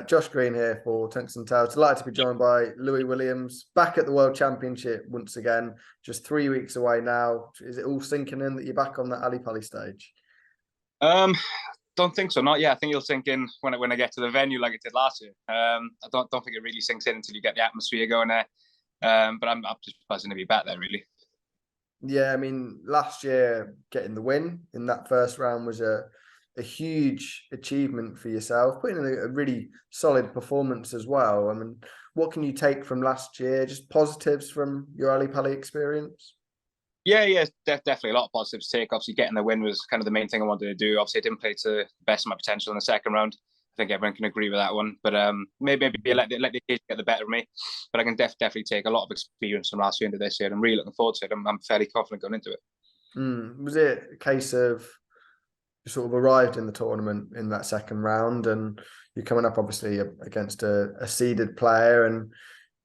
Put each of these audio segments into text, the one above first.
Josh Green here for Tungsten Tales. Delighted to be joined by Lewy Williams, back at the World Championship once again, just 3 weeks away now. Is it all sinking in that you're back on that Ali Pali stage? Don't think so. Not yet. I think it'll sink in when I get to the venue like it did last year. I don't think it really sinks in until you get the atmosphere going there. But I'm just buzzing to be back there, really. Yeah, I mean, last year getting the win in that first round was a huge achievement for yourself, putting in a really solid performance as well. I mean, what can you take from last year? Just positives from your Ali Pali experience? Yeah, definitely a lot of positives to take. Obviously, getting the win was kind of the main thing I wanted to do. Obviously, I didn't play to the best of my potential in the second round. I think everyone can agree with that one. But maybe let the occasion get the better of me. But I can definitely take a lot of experience from last year into this year. I'm really looking forward to it. I'm fairly confident going into it. Was it a case of you sort of arrived in the tournament in that second round, and you're coming up obviously against a seeded player, and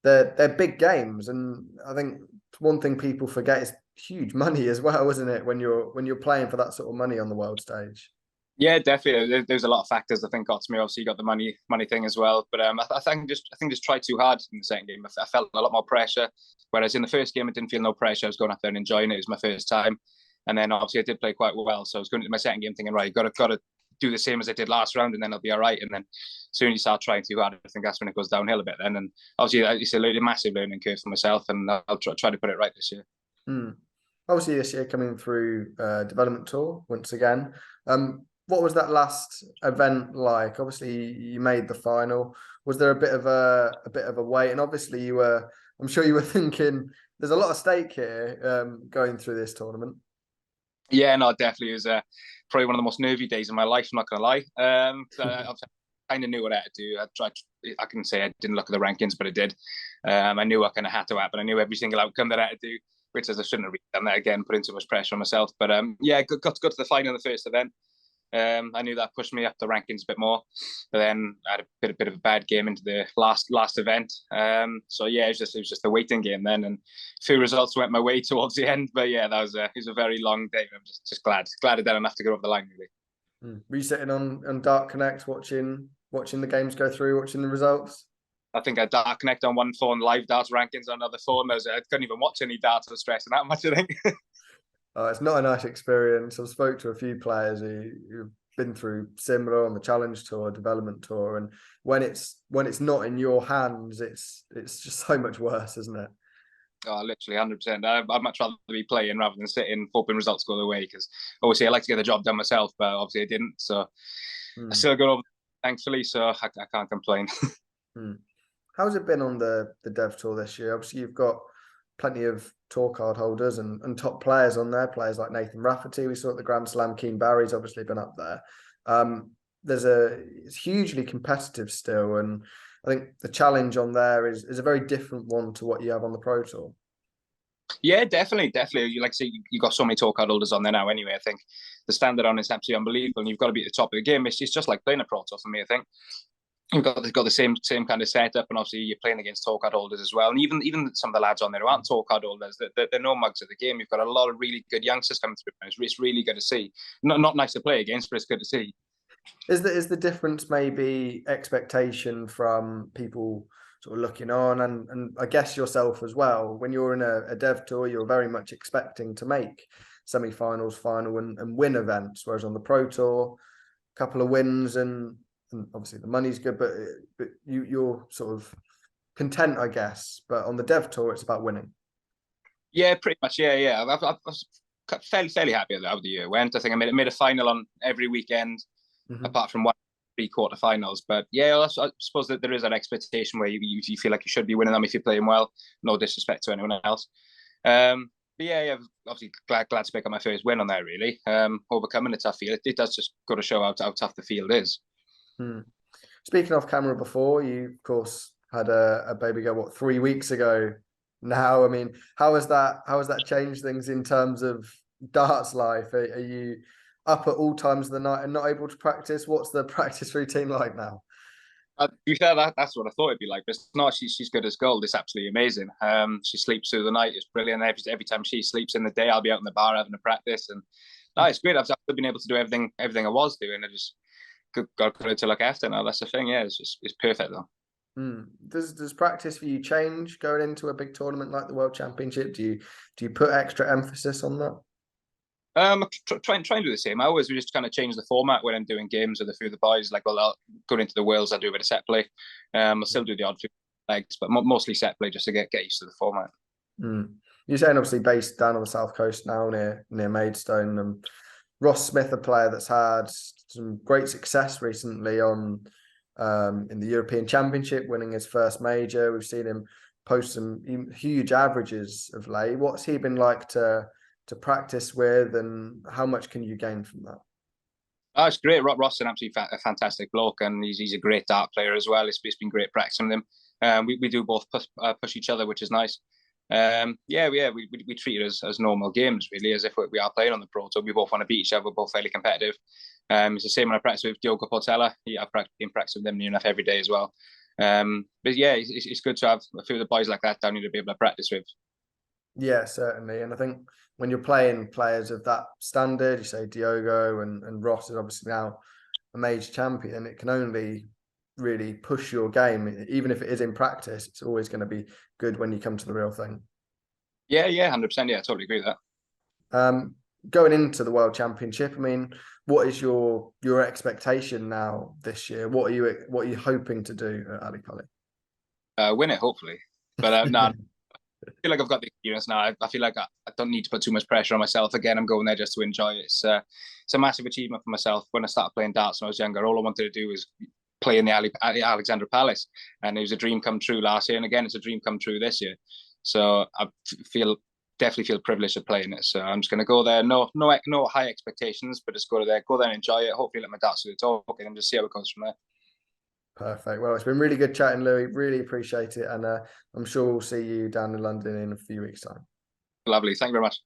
they're big games, and I think one thing people forget is huge money as well, isn't it, when you're playing for that sort of money on the world stage? Yeah, definitely. There's a lot of factors I think got to me. Obviously, you got the money thing as well. But I think just tried too hard in the second game. I felt a lot more pressure, whereas in the first game I didn't feel no pressure. I was going out there and enjoying it. It was my first time, and then obviously I did play quite well. So I was going into my second game thinking, right, got to do the same as I did last round, and then I'll be all right. And then as soon as you start trying too hard, I think that's when it goes downhill a bit. Then, and obviously it's a massive learning curve for myself, and I'll try to put it right this year. Obviously, this year coming through development tour once again. What was that last event like? Obviously, you made the final. Was there a bit of a wait? And obviously, I'm sure you were thinking, there's a lot of stake here going through this tournament. Yeah, no, definitely. It was probably one of the most nervy days of my life, I'm not going to lie. So I kind of knew what I had to do. I can say I didn't look at the rankings, but I did. I knew what kind of had to happen. I knew every single outcome that I had to do, which is I shouldn't have really done that again, putting too much pressure on myself. But yeah, got to the final in the first event. I knew that pushed me up the rankings a bit more, but then I had a bit of a bad game into the last event. So yeah, it was just a waiting game then, and a few results went my way towards the end. But yeah, it was a very long day. I'm just glad I didn't have to get over the line really. Were you sitting on Dart Connect watching the games go through, watching the results? I think I Dart Connect on one phone, live darts rankings on another phone. I couldn't even watch any darts. I was stressing that much, I think. It's not a nice experience. I've spoke to a few players who've been through similar on the Challenge Tour, Development Tour, and when it's not in your hands, it's just so much worse, isn't it? Oh, literally 100%. I'd much rather be playing rather than sitting hoping results go the way, because obviously I like to get the job done myself, but obviously I didn't. So I still got over, thankfully, so I can't complain. How's it been on the Dev Tour this year? Obviously, you've got plenty of tour card holders and top players on there, players like Nathan Rafferty. We saw at the Grand Slam, Keen Barry's obviously been up there. It's hugely competitive still, and I think the challenge on there is a very different one to what you have on the Pro Tour. Yeah, definitely. You like to say, you got so many tour card holders on there now anyway. I think the standard on is absolutely unbelievable, and you've got to be at the top of the game. It's just like playing a Pro Tour for me, I think. You've got the same kind of setup, and obviously you're playing against tour card holders as well. And even some of the lads on there who aren't tour card holders, they're no mugs of the game. You've got a lot of really good youngsters coming through, and it's really good to see. Not nice to play against, but it's good to see. Is the difference maybe expectation from people sort of looking on, and I guess yourself as well? When you're in a Dev Tour, you're very much expecting to make semi-finals, final, and win events, whereas on the Pro Tour, a couple of wins and obviously the money's good, but you're sort of content, I guess. But on the Dev Tour, it's about winning. Yeah, pretty much. Yeah. I was fairly happy with how the year went. I think I made a final on every weekend, apart from 3 quarterfinals. But yeah, I suppose that there is an expectation where you feel like you should be winning them if you're playing well. No disrespect to anyone else. But yeah, obviously glad to pick up my first win on there, really. Overcoming a tough field. It does just go to show how tough the field is. Speaking off camera before, you of course had a baby girl 3 weeks ago now. I mean, how has that changed things in terms of darts life? Are you up at all times of the night and not able to practice? What's the practice routine like now? To be fair, that's what I thought it'd be like, but it's not. She's good as gold. It's absolutely amazing. She sleeps through the night. It's brilliant. Every time she sleeps in the day, I'll be out in the bar having a practice, and no, it's great. I've been able to do everything I was doing. I just got to look after now. That's the thing. Yeah, it's perfect though. Does practice for you change going into a big tournament like the World Championship? Do you put extra emphasis on that? Try and do the same. I always just kind of change the format when I'm doing games with a few of the boys. Like, well, I'll go into the Worlds, I'll do a bit of set play. I'll still do the odd few legs, but mostly set play just to get used to the format. You're saying obviously based down on the south coast now near Maidstone. Ross Smith, a player that's had some great success recently in the European Championship, winning his first major. We've seen him post some huge averages of late. What's he been like to practice with, and how much can you gain from that? Oh, it's great. Ross is an absolutely fantastic bloke, and he's a great dart player as well. It's been great practicing with him. We do both push each other, which is nice. We treat it as normal games, really, as if we are playing on the Pro Tour. We both want to beat each other. We're both fairly competitive. It's the same when I practice with Diogo Portela. I've been practicing with them near enough every day as well. But yeah, it's good to have a few of the boys like that down here to be able to practice with. Yeah, certainly. And I think when you're playing players of that standard, you say Diogo and Ross is obviously now a major champion, it can only really push your game. Even if it is in practice, it's always going to be good when you come to the real thing. Yeah, 100%. Yeah, I totally agree with that. Going into the World Championship, I mean, what is your expectation now this year? What are you hoping to do at Ali Pali? Win it, hopefully. But no, I feel like I've got the experience now. I feel like I don't need to put too much pressure on myself. Again, I'm going there just to enjoy it. It's a massive achievement for myself. When I started playing darts when I was younger, all I wanted to do was play in the Alexandra Palace, and it was a dream come true last year. And again, it's a dream come true this year. So I definitely feel privileged of playing it. So I'm just going to go there. No high expectations, but just go there and enjoy it. Hopefully, let my darts do the talking and just see how it goes from there. Perfect. Well, it's been really good chatting, Louis. Really appreciate it. And I'm sure we'll see you down in London in a few weeks' time. Lovely. Thank you very much.